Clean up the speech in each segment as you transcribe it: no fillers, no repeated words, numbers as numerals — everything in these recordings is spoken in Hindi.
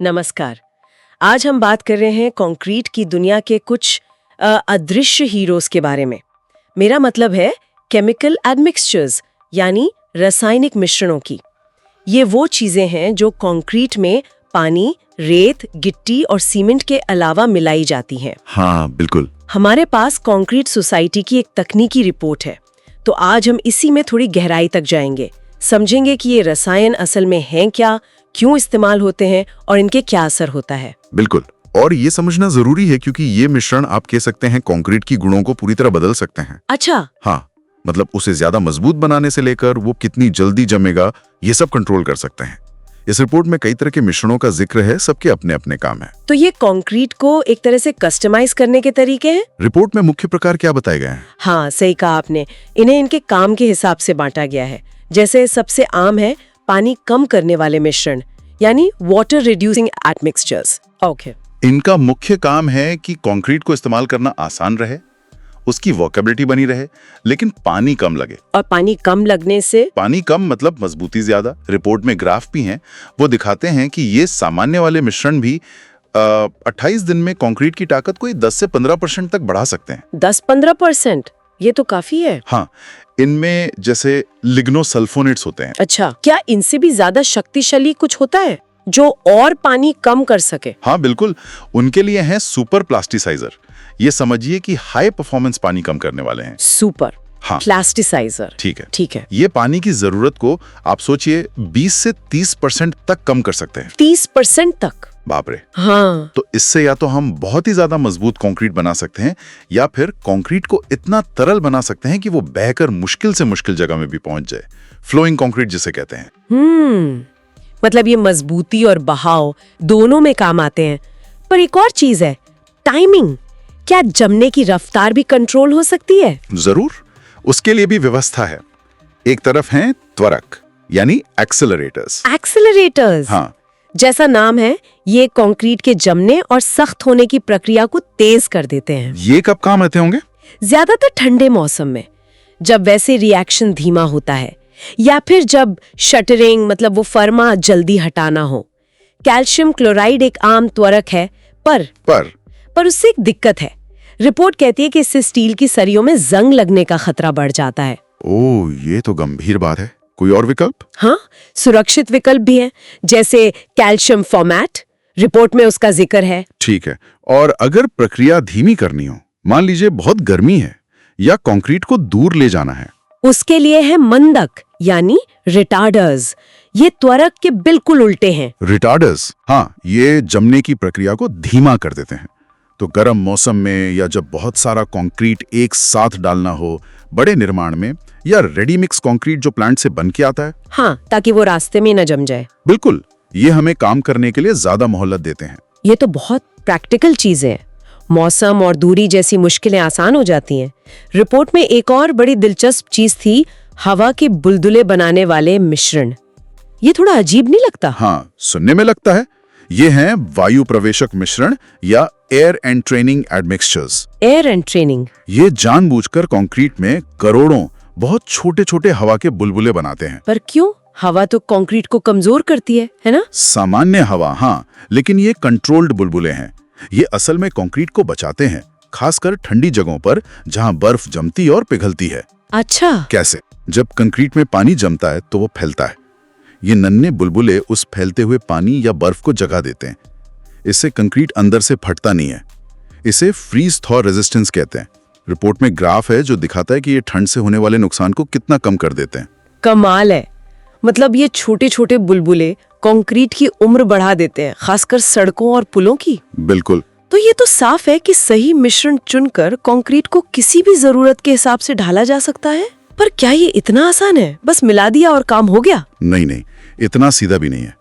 नमस्कार। आज हम बात कर रहे हैं कंक्रीट की दुनिया के कुछ अदृश्य हीरोज के बारे में। मेरा मतलब है केमिकल एडमिक्सचर्स, यानी रासायनिक मिश्रणों की। ये वो चीजें हैं जो कंक्रीट में पानी, रेत, गिट्टी और सीमेंट के अलावा मिलाई जाती हैं। हाँ, बिल्कुल। हमारे पास कंक्रीट सोसाइटी की एक तकनीकी रिपोर्ट है, तो आज हम इसी में थोड़ी गहराई तक जाएंगे, समझेंगे कि ये रसायन असल में हैं क्या, क्यों इस्तेमाल होते हैं और इनके क्या असर होता है। बिल्कुल, और ये समझना जरूरी है क्योंकि ये मिश्रण आप कह सकते हैं कंक्रीट की गुणों को पूरी तरह बदल सकते हैं। अच्छा। हाँ, मतलब उसे ज्यादा मजबूत बनाने से लेकर वो कितनी जल्दी जमेगा, ये सब कंट्रोल कर सकते हैं। इस रिपोर्ट में कई तरह के मिश्रणों का जिक्र है, सबके अपने अपने काम है। तो ये कंक्रीट को एक तरह से कस्टमाइज करने के तरीके हैं। रिपोर्ट में मुख्य प्रकार क्या बताए गए हैं? हाँ, सही कहा आपने। इन्हें इनके काम के हिसाब से बांटा गया है। जैसे सबसे आम है पानी कम करने वाले मिश्रण, यानी वाटर रिड्यूसिंग एडमिक्सचर्स। ओके। इनका मुख्य काम है कि कंक्रीट को इस्तेमाल करना आसान रहे, उसकी वोकेबिलिटी बनी रहे, लेकिन पानी कम लगे। और पानी कम लगने से? पानी कम मतलब मजबूती ज्यादा। रिपोर्ट में ग्राफ भी हैं, वो दिखाते हैं कि ये सामान्य वाले मिश्रण भी 28 दिन में कंक्रीट की ताकत को 10 से 15% तक बढ़ा सकते हैं। 10-15%? ये तो काफी है। हाँ, इनमें जैसे लिग्नोसल्फोनेट्स होते हैं। अच्छा, क्या इनसे भी ज्यादा शक्तिशाली कुछ होता है जो और पानी कम कर सके? हाँ बिल्कुल, उनके लिए हैं सुपर प्लास्टिसाइजर। ये समझिए कि हाई परफॉर्मेंस पानी कम करने वाले हैं। Super plasticiser. ठीक है। ये पानी की जरूरत को आप सोचिए 20 से 30% तक कम कर सकते हैं। 30% तक? बाप रे। हाँ। तो इससे या तो हम बहुत ही ज्यादा मजबूत कंक्रीट बना सकते हैं, या फिर कंक्रीट को इतना तरल बना सकते हैं कि वो बहकर मुश्किल से मुश्किल जगह में भी पहुंच जाए। फ्लोइंग कंक्रीट जिसे कहते हैं। मतलब ये मजबूती और बहाव दोनों में काम आते हैं। पर एक और चीज है, टाइमिंग। क्या जमने की रफ्तार भी कंट्रोल हो सकती है? जरूर, उसके लिए भी व्यवस्था है। एक तरफ हैं त्वरक, यानी एक्सेलरेटर्स। एक्सेलरेटर्स? हाँ, जैसा नाम है, ये कंक्रीट के जमने और सख्त होने की प्रक्रिया को तेज कर देते हैं। ये कब काम आते होंगे? ज्यादातर ठंडे मौसम में, जब वैसे रिएक्शन धीमा होता है, या फिर जब शटरिंग मतलब वो फर्मा जल्दी हटाना हो। कैल्शियम क्लोराइड एक आम त्वरक है, पर उससे एक दिक्कत है। रिपोर्ट कहती है कि इससे स्टील की सरियों में जंग लगने का खतरा बढ़ जाता है। ओह, ये तो गंभीर बात है। कोई और विकल्प? हाँ, सुरक्षित विकल्प भी हैं, जैसे कैल्शियम फॉर्मेट। रिपोर्ट में उसका जिक्र है। ठीक है। और अगर प्रक्रिया धीमी करनी हो, मान लीजिए बहुत गर्मी है या कंक्रीट को दूर ले जाना है, उसके लिए है मंदक, यानी रिटार्डर्स। ये त्वरक के बिल्कुल उल्टे हैं। रिटार्डर्स? हाँ, ये जमने की प्रक्रिया को धीमा कर देते हैं। तो गर्म मौसम में या जब बहुत सारा कंक्रीट एक साथ डालना हो, बड़े निर्माण में, या रेडी मिक्स कंक्रीट जो प्लांट से बन के आता है। हाँ, ताकि वो रास्ते में न जम जाए। बिल्कुल, ये हमें काम करने के लिए ज्यादा मोहलत देते हैं। ये तो बहुत प्रैक्टिकल चीजें हैं। मौसम और दूरी जैसी मुश्किलें आसान हो जाती हैं। रिपोर्ट में एक और बड़ी दिलचस्प चीज थी, हवा के बुलबुले बनाने वाले मिश्रण। ये थोड़ा अजीब नहीं लगता? हाँ, सुनने में लगता है। ये हैं वायु प्रवेशक मिश्रण या air entraining admixtures. Air entraining? ये जानबूझकर कंक्रीट में करोड़ों बहुत छोटे छोटे हवा के बुलबुले बनाते हैं। पर क्यों? हवा तो कंक्रीट को कमजोर करती है ना? सामान्य हवा, हाँ, लेकिन ये कंट्रोल्ड बुलबुले हैं। ये असल में कंक्रीट को बचाते हैं, खासकर ठंडी जगहों पर जहां बर्फ जमती और पिघलती है। अच्छा। कैसे? जब कंक्रीट में पानी जमता है तो वो फैलता है। ये नन्हे बुलबुले उस फैलते हुए पानी या बर्फ को जगा देते हैं। इससे कंक्रीट अंदर से फटता नहीं है। इसे फ्रीज थॉ रेजिस्टेंस कहते हैं। रिपोर्ट में ग्राफ है जो दिखाता है कि ये ठंड से होने वाले नुकसान को कितना कम कर देते हैं। कमाल है। मतलब ये छोटे छोटे बुलबुले कंक्रीट की उम्र बढ़ा देते हैं, खासकर सड़कों और पुलों की। बिल्कुल। तो ये तो साफ है कि सही मिश्रण चुनकर कंक्रीट को किसी भी जरूरत के हिसाब से ढाला जा सकता है। पर क्या ये इतना आसान है? बस मिला दिया और काम हो गया? नहीं, इतना सीधा भी नहीं है।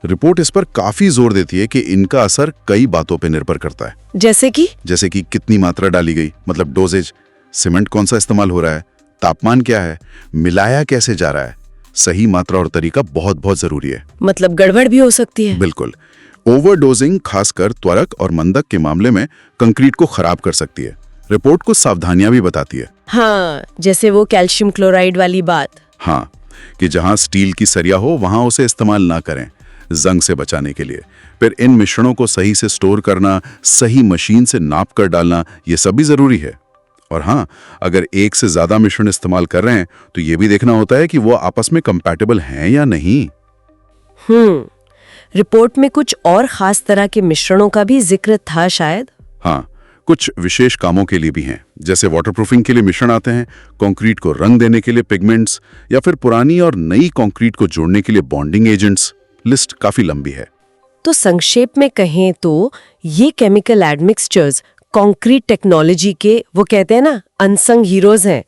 रिपोर्ट इस पर काफी जोर देती है कि इनका असर कई बातों पर निर्भर करता है। जैसे कि कितनी मात्रा डाली गई, मतलब डोजेज, सीमेंट कौन सा इस्तेमाल हो रहा है, तापमान क्या है, मिलाया कैसे जा रहा है। सही मात्रा और तरीका बहुत बहुत जरूरी है। मतलब गड़बड़ भी हो सकती है? बिल्कुल। ओवरडोजिंग खासकर त्वरक और मंदक के मामले में कंक्रीट को खराब कर सकती है। रिपोर्ट कुछ सावधानियां भी बताती है। हाँ, जैसे वो कैल्शियम क्लोराइड वाली बात। हाँ, कि जहां स्टील की सरिया हो वहां उसे इस्तेमाल ना करें। जंग से बचाने के लिए। फिर इन मिश्रणों को सही से स्टोर करना, सही मशीन से नाप कर डालना, ये सब भी जरूरी है। और हाँ, अगर एक से ज्यादा मिश्रण इस्तेमाल कर रहे हैं तो ये भी देखना होता है कि वो आपस में कंपैटिबल हैं या नहीं। रिपोर्ट में कुछ और खास तरह के मिश्रणों का भी जिक्र था शायद। हाँ, कुछ विशेष कामों के लिए भी हैं, जैसे वाटरप्रूफिंग के लिए मिश्रण आते हैं, कंक्रीट को रंग देने के लिए पिगमेंट्स, या फिर पुरानी और नई कंक्रीट को जोड़ने के लिए बॉन्डिंग एजेंट्स। लिस्ट काफी लंबी है। तो संक्षेप में कहें तो ये केमिकल एडमिक्सचर्स कंक्रीट टेक्नोलॉजी के, वो कहते हैं ना, अनसंग हीरोज हैं।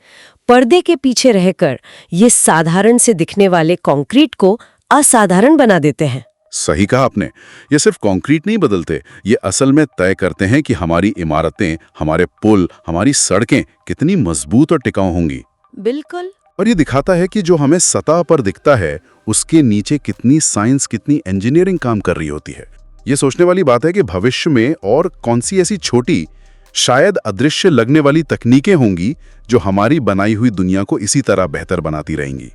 पर्दे के पीछे रहकर ये साधारण से दिखने वाले कंक्रीट को असाधारण बना देते हैं। सही कहा आपने। ये सिर्फ कंक्रीट नहीं बदलते, ये असल में तय करते हैं कि हमारी इमारतें, हमारे पुल, हमारी सड़कें कितनी मजबूत और टिकाऊ होंगी। बिल्कुल। और ये दिखाता है कि जो हमें सतह पर दिखता है उसके नीचे कितनी साइंस, कितनी इंजीनियरिंग काम कर रही होती है। ये सोचने वाली बात है कि भविष्य में और कौन सी ऐसी छोटी, शायद अदृश्य लगने वाली तकनीकें होंगी जो हमारी बनाई हुई दुनिया को इसी तरह बेहतर बनाती रहेंगी।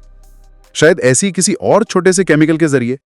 शायद ऐसी किसी और छोटे से केमिकल के जरिए।